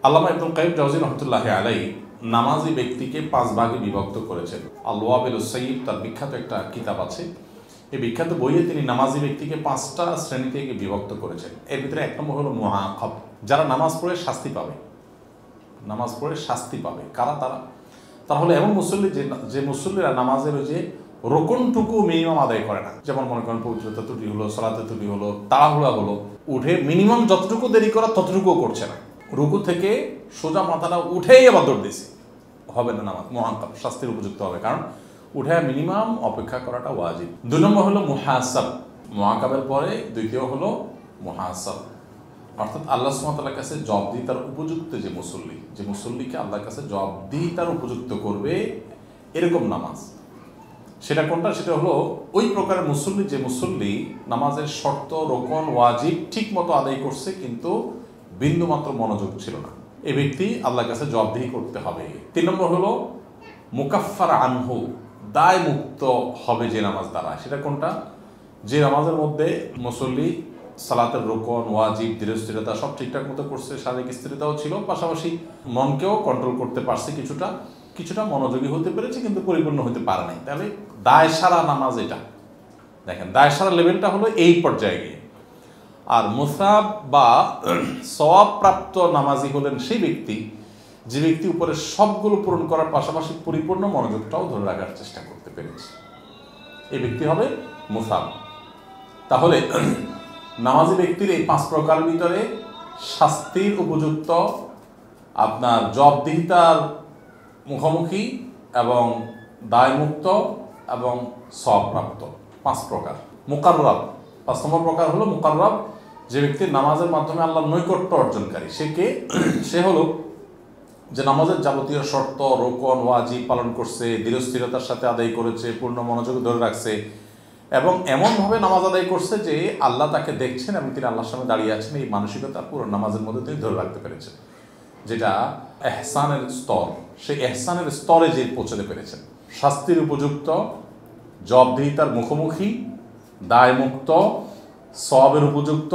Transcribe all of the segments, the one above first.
আল্লামা ইবনুল কাইয়িম জাওযী রাহমাতুল্লাহি আলাইহি নামাজি ব্যক্তিকে 5 ভাগে বিভক্ত করেছেন। আল-ওয়াবিলুস সাইয়্যিব তার বিখ্যাত একটা কিতাব আছে। এই বিখ্যাত বইয়ে তিনি নামাজি ব্যক্তিকে 5টা শ্রেণী থেকে বিভক্ত করেছেন। এর ভিতরে এক নম্বর হলো মুআকাব, যারা নামাজ পড়ে শাস্তি পাবে। নামাজ পড়ে শাস্তি পাবে কারা? তারা হলো এমন মুসল্লি যে মুসল্লিরা নামাজের ওই যে রোকনটুকু মিনিমাম আদায় করে না। যেমন মনে করেন পবিত্রতা ত্রুটি হলো, সালাতে ত্রুটি হলো, তাড়াহুড়া হলো, উঠে মিনিমাম যতটুকু দেরি করা ততটুকুও করছে না। রুকু থেকে সোজা মাথাটা উঠেই আবার দৌড় দিয়েছে, হবে না নামাজ, মুআকাব, শাস্তির উপযুক্ত হবে, কারণ উঠে মিনিমাম অপেক্ষা করাটা ওয়াজিব। 2 নম্বর হলো মুহাসাব, মুআকাবের পরে দ্বিতীয় হলো মুহাসাব, অর্থাৎ আল্লাহ সুবহানাহু ওয়া তাআলার কাছে জবাবদিহিতার উপযুক্ত যে মুসল্লিকে আল্লাহর কাছে জবাবদিহিতার উপযুক্ত করবে এরকম নামাজ। সেটা কোনটা? সেটা হলো ওই প্রকারের মুসল্লি যে মুসল্লি নামাজের শর্ত, রোকন, ওয়াজিব ঠিক মতো আদায় করছে কিন্তু বিন্দুমাত্র মনোযোগ ছিল না, এই ব্যক্তি আল্লাহর কাছে জবাবদিহি করতে হবে। 3 নম্বর হলো মুকাফফার আনহু, দায় মুক্ত হবে যে নামাজ দ্বারা। সেটা কোনটা? যে নামাজের মধ্যে মুসল্লি সালাতের রোকন, ওয়াজিব, ধীরস্থিরতা সব ঠিকঠাক মতো করছে, শারীরিক স্থিরতাও ছিল, পাশাপাশি মনকেও কন্ট্রোল করতে পারছে, কিছুটা মনোযোগী হতে পেরেছে কিন্তু পরিপূর্ণ হতে পারে নাই। তাহলে দায় সারা নামাজ এটা। দেখেন, দায় সারা লেভেলটা হলো এই পর্যায়ে গিয়ে। আর মুসাব বা সওয়াব প্রাপ্ত নামাজি হলেন সেই ব্যক্তি যে ব্যক্তি উপরে সবগুলো পূরণ করার পাশাপাশি পরিপূর্ণ মনোযোগটাও ধরে রাখার চেষ্টা করতে পেরেছে, এই ব্যক্তি হবে মুসাব। তাহলে নামাজি ব্যক্তির এই 5 প্রকারের ভিতরে শাস্তির উপযুক্ত, আপনার জবাবদিহিতার মুখোমুখি এবং দায়মুক্ত এবং সওয়াবপ্রাপ্ত 5 প্রকার। মুকাররাব, 5 নম্বর প্রকার হলো মুকাররাব, যে ব্যক্তি নামাজের মাধ্যমে আল্লাহর নৈকট্য অর্জনকারী। সে হলো যে নামাজের যাবতীয় শর্ত, রোকন, ওয়াজিব পালন করছে, ধীরস্থিরতার সাথে আদায় করেছে, পূর্ণ মনোযোগ ধরে রাখছে এবং এমনভাবে নামাজ আদায় করছে যে আল্লাহ তাকে দেখছেন এবং তিনি আল্লাহর সামনে দাঁড়িয়ে আছেন। এই মানসিকতা পুরো নামাজের মধ্যে তিনি ধরে রাখতে পেরেছেন, যেটা ইহসানের স্তর। সেই ইহসানের স্তরে যে পৌঁছাতে পেরেছেন, শাস্তির উপযুক্ত, জবাবদিহিতার মুখোমুখি, দায়মুক্ত, সওয়াবের উপযুক্ত,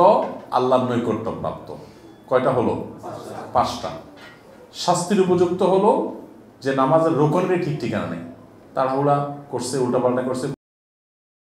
আল্লাহর নৈকট্য প্রাপ্ত। কয়টা হলো? 5টা। শাস্তির উপযুক্ত হলো যে নামাজের রোকনের ঠিক ঠিকানা নেই, তাড়াহুড়া করছে, উল্টাপাল্টা করছে,